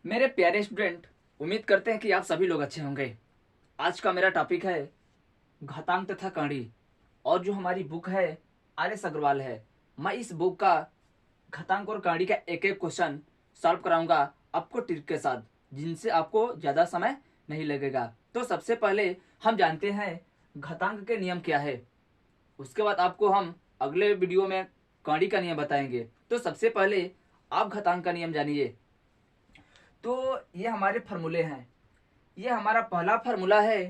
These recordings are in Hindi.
मेरे प्यारे स्टूडेंट, उम्मीद करते हैं कि आप सभी लोग अच्छे होंगे। आज का मेरा टॉपिक है घातांक तथा कणी, और जो हमारी बुक है आर एस अग्रवाल है। मैं इस बुक का घातांक और कणी का एक एक क्वेश्चन सॉल्व कराऊंगा आपको ट्रिक के साथ, जिनसे आपको ज़्यादा समय नहीं लगेगा। तो सबसे पहले हम जानते हैं घातांक के नियम क्या है। उसके बाद आपको हम अगले वीडियो में कणी का नियम बताएंगे। तो सबसे पहले आप घातांक का नियम जानिए। तो ये हमारे फार्मूले हैं। ये हमारा पहला फार्मूला है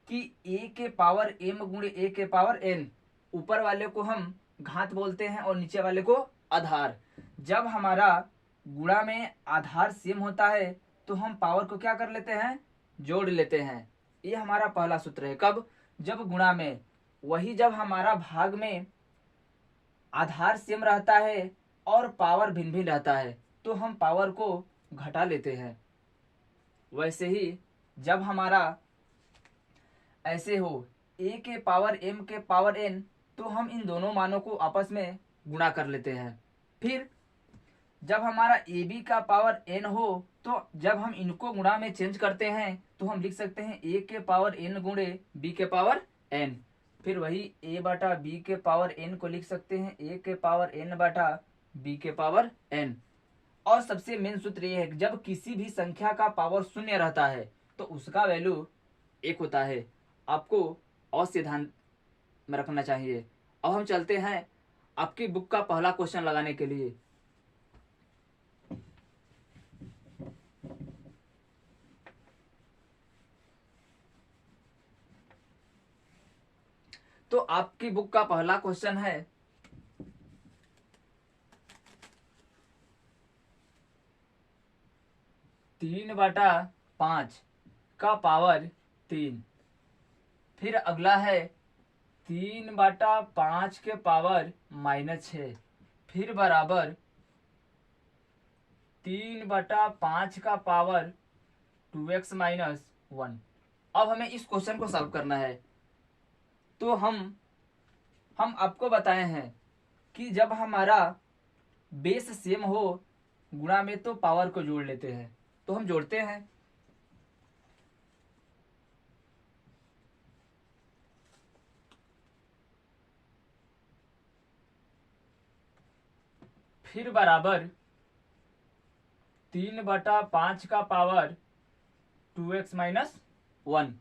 कि ए के पावर एम गुणे ए के पावर एन। ऊपर वाले को हम घात बोलते हैं और नीचे वाले को आधार। जब हमारा गुणा में आधार सेम होता है तो हम पावर को क्या कर लेते हैं, जोड़ लेते हैं। ये हमारा पहला सूत्र है। कब? जब गुणा में। वही जब हमारा भाग में आधार सेम रहता है और पावर भिन्न भिन्न रहता है तो हम पावर को घटा लेते हैं। वैसे ही जब हमारा ऐसे हो ए के पावर एम के पावर एन, तो हम इन दोनों मानों को आपस में गुणा कर लेते हैं। फिर जब हमारा ए बी का पावर एन हो, तो जब हम इनको गुणा में चेंज करते हैं तो हम लिख सकते हैं ए के पावर एन गुणे बी के पावर एन। फिर वही ए बटा बी के पावर एन को लिख सकते हैं ए के पावर एन बटा बी के पावर एन। और सबसे मेन सूत्र ये है कि जब किसी भी संख्या का पावर शून्य रहता है तो उसका वैल्यू एक होता है। आपको अवश्य ध्यान में रखना चाहिए। अब हम चलते हैं आपकी बुक का पहला क्वेश्चन लगाने के लिए। तो आपकी बुक का पहला क्वेश्चन है 3/5 का पावर 3। फिर अगला है 3/5 के पावर -6। फिर बराबर 3/5 का पावर 2x - 1। अब हमें इस क्वेश्चन को सॉल्व करना है। तो हम आपको बताए हैं कि जब हमारा बेस सेम हो गुणा में तो पावर को जोड़ लेते हैं। तो हम जोड़ते हैं। फिर बराबर 3/5 का पावर 2x - 1।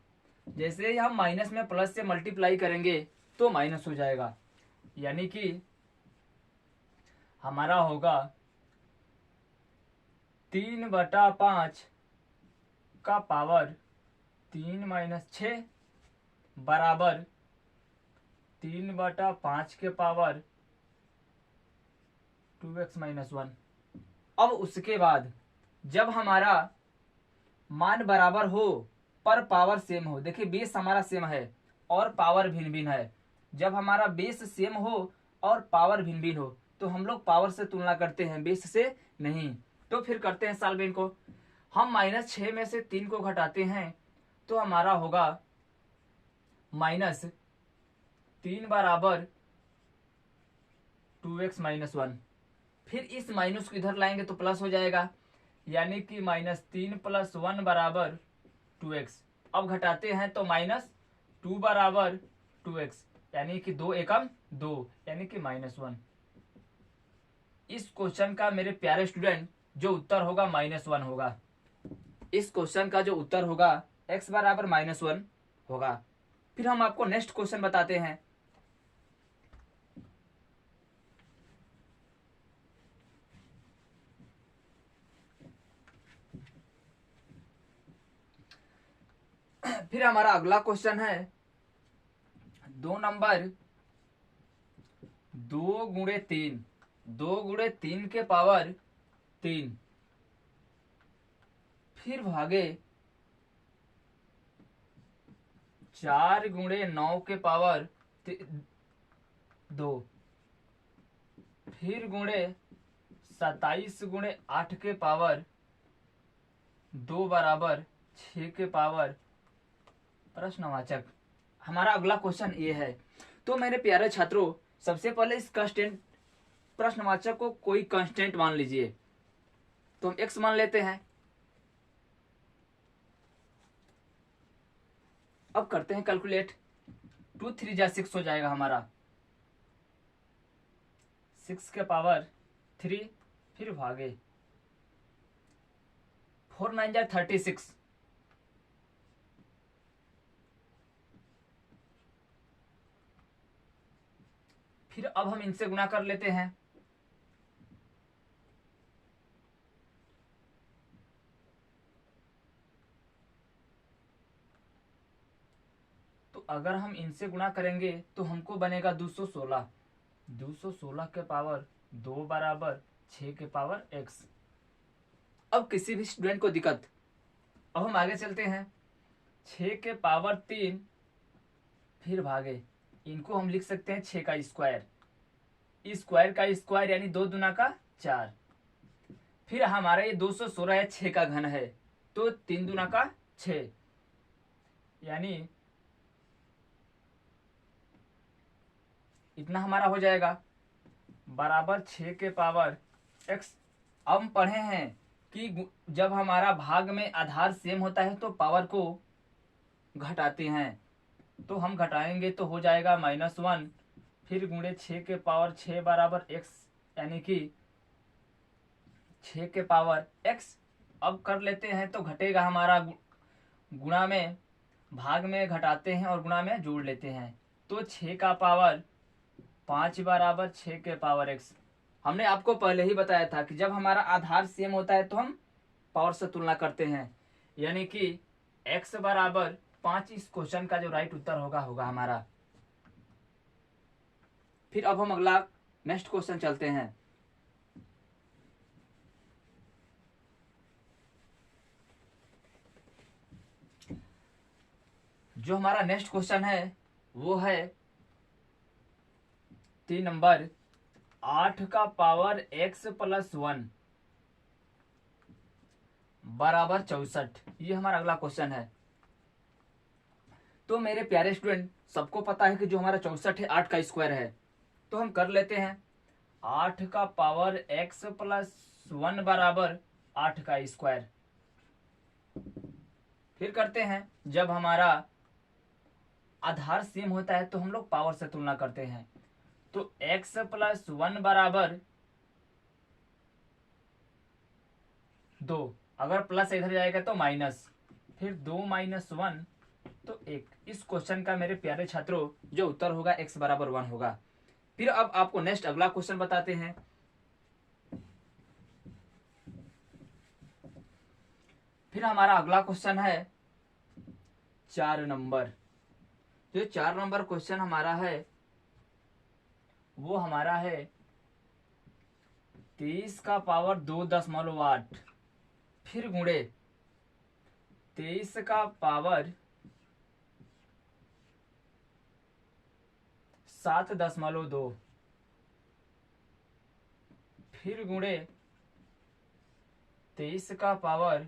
जैसे ही हम माइनस में प्लस से मल्टीप्लाई करेंगे तो माइनस हो जाएगा, यानी कि हमारा होगा 3/5 का पावर 3 - 6 बराबर 3/5 के पावर 2x - 1। अब उसके बाद जब हमारा मान बराबर हो पर पावर सेम हो, देखिए बेस हमारा सेम है और पावर भिन्न भिन्न है। जब हमारा बेस सेम हो और पावर भिन्न भिन्न हो तो हम लोग पावर से तुलना करते हैं, बेस से नहीं। तो फिर करते हैं सॉल्व को। हम -6 में से 3 को घटाते हैं तो हमारा होगा -3 बराबर 2x - 1। फिर इस माइनस को इधर लाएंगे तो प्लस हो जाएगा, यानी कि -3 + 1 बराबर 2x। अब घटाते हैं तो -2 बराबर 2x, यानी कि 2 एकम 2, यानी कि -1। इस क्वेश्चन का मेरे प्यारे स्टूडेंट जो उत्तर होगा -1 होगा। इस क्वेश्चन का जो उत्तर होगा x बराबर -1 होगा। फिर हम आपको नेक्स्ट क्वेश्चन बताते हैं। फिर हमारा अगला क्वेश्चन है 2 नंबर 2 गुणे 3। 2 गुणे 3 के पावर 3। फिर भागे 4 गुणे 9 के पावर 2। फिर गुणे 27 गुणे 8 के पावर 2 बराबर 6 के पावर प्रश्नवाचक। हमारा अगला क्वेश्चन ये है। तो मेरे प्यारे छात्रों, सबसे पहले इस कांस्टेंट प्रश्नवाचक को कोई कांस्टेंट मान लीजिए। तो हम x मान लेते हैं। अब करते हैं कैलकुलेट। 2 3 जा 6 हो जाएगा हमारा, 6 के पावर 3, फिर भागे 4 9 जा 36। फिर अब हम इनसे गुणा कर लेते हैं। तो अगर हम इनसे गुणा करेंगे तो हमको बनेगा 216। 216 के पावर 2 बराबर 6 के पावर x। अब किसी भी स्टूडेंट को दिक्कत, अब हम आगे चलते हैं। 6 के पावर 3 फिर भागे, इनको हम लिख सकते हैं 6 का स्क्वायर, स्क्वायर का स्क्वायर यानी 2 दूना का 4। फिर हमारा ये 216 है, 6 का घन है, तो 3 दूना का 6, यानी इतना हमारा हो जाएगा बराबर 6 के पावर x। अब हम पढ़े हैं कि जब हमारा भाग में आधार सेम होता है तो पावर को घटाते हैं, तो हम घटाएंगे तो हो जाएगा -1, फिर गुणे 6 के पावर 6 बराबर x, यानी कि 6 के पावर x। अब कर लेते हैं तो घटेगा हमारा, गुणा में भाग में घटाते हैं और गुणा में जोड़ लेते हैं, तो 6 का पावर 5 बराबर 6 के पावर x। हमने आपको पहले ही बताया था कि जब हमारा आधार सेम होता है तो हम पावर से तुलना करते हैं, यानी कि x बराबर 5 इस क्वेश्चन का जो राइट उत्तर होगा हमारा। फिर अब हम अगला नेक्स्ट क्वेश्चन चलते हैं। जो हमारा नेक्स्ट क्वेश्चन है वो है 3 नंबर, 8 का पावर x प्लस 1 बराबर 64। ये हमारा अगला क्वेश्चन है। तो मेरे प्यारे स्टूडेंट, सबको पता है कि जो हमारा 64 है 8 का स्क्वायर है, तो हम कर लेते हैं 8 का पावर x प्लस 1 बराबर 8 का स्क्वायर। फिर करते हैं, जब हमारा आधार सेम होता है तो हम लोग पावर से तुलना करते हैं, तो x प्लस 1 बराबर 2, अगर प्लस इधर जाएगा तो माइनस, फिर 2 - 1 तो 1। इस क्वेश्चन का मेरे प्यारे छात्रों जो उत्तर होगा x बराबर 1 होगा। फिर अब आपको नेक्स्ट अगला क्वेश्चन बताते हैं। फिर हमारा अगला क्वेश्चन है 4 नंबर। जो 4 नंबर क्वेश्चन हमारा है वो हमारा है 23 का पावर 2.8, फिर गुणे 23 का पावर 7.2, फिर गुणे 23 का पावर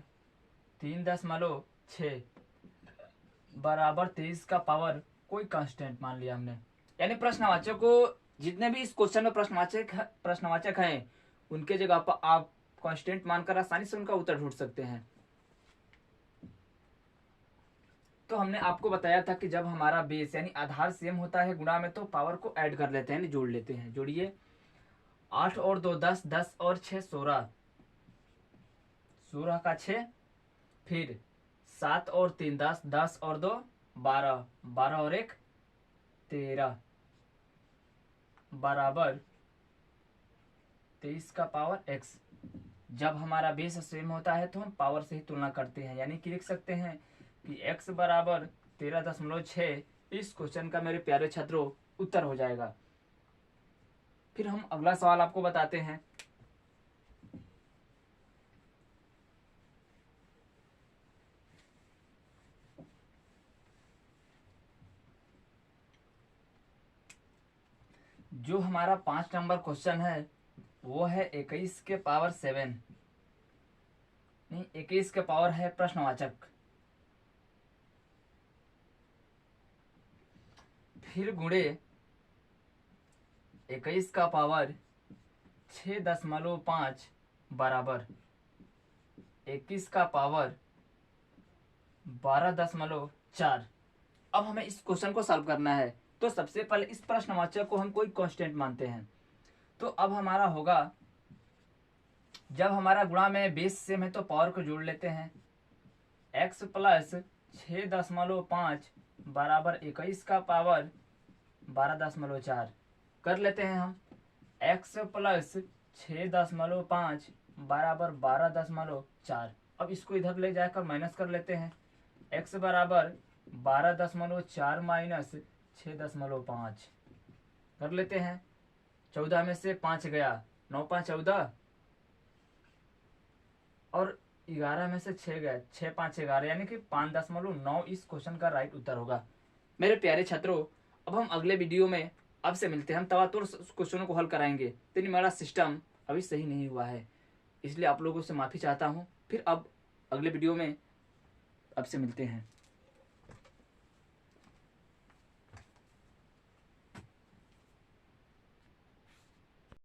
3.6 बराबर 23 का पावर कोई कांस्टेंट मान लिया हमने। यानी प्रश्नवाचक को, जितने भी इस क्वेश्चन में प्रश्नवाचक हैं उनके जगह पर आप कांस्टेंट मानकर आसानी से उनका उत्तर ढूंढ सकते हैं। तो हमने आपको बताया था कि जब हमारा बेस यानी आधार सेम होता है गुणा में, तो पावर को ऐड कर लेते हैं यानी जोड़ लेते हैं। जोड़िए 8 और 2 10, 10 और 6 16, 16 का 6, फिर 7 और 3 10, 10 और 2 12, 12 और 1 13 बराबर 23 का पावर x। जब हमारा बेस सेम होता है तो हम पावर से ही तुलना करते हैं, यानी कि लिख सकते हैं कि x बराबर 13.6 इस क्वेश्चन का मेरे प्यारे छात्रों उत्तर हो जाएगा। फिर हम अगला सवाल आपको बताते हैं। जो हमारा 5 नंबर क्वेश्चन है वो है 21 के पावर 7, नहीं 21 के पावर है प्रश्नवाचक, फिर गुणे 21 का पावर 6.5 बराबर 21 का पावर 12.4। अब हमें इस क्वेश्चन को सॉल्व करना है। तो सबसे पहले इस प्रश्नवाचक को हम कोई कांस्टेंट मानते हैं। तो अब हमारा होगा, जब हमारा गुणा में बेस सेम है तो पावर को जोड़ लेते हैं। x प्लस 6.5 बराबर 21 का पावर 12.4 कर लेते हैं हम। x प्लस 6.5 बराबर 12.4। अब इसको इधर ले जाकर माइनस कर लेते हैं। x बराबर 12.4 माइनस 6.5 कर लेते हैं। 14 में से 5 गया, 9 5 14, और 11 में से 6 गया, 6 5 11, यानी कि 5.9 इस क्वेश्चन का राइट उत्तर होगा। मेरे प्यारे छात्रों, अब हम अगले वीडियो में अब से मिलते हैं। हम तवातुर क्वेश्चनों को हल कराएंगे। तो मेरा सिस्टम अभी सही नहीं हुआ है, इसलिए आप लोगों से माफ़ी चाहता हूँ। फिर अब अगले वीडियो में अब से मिलते हैं।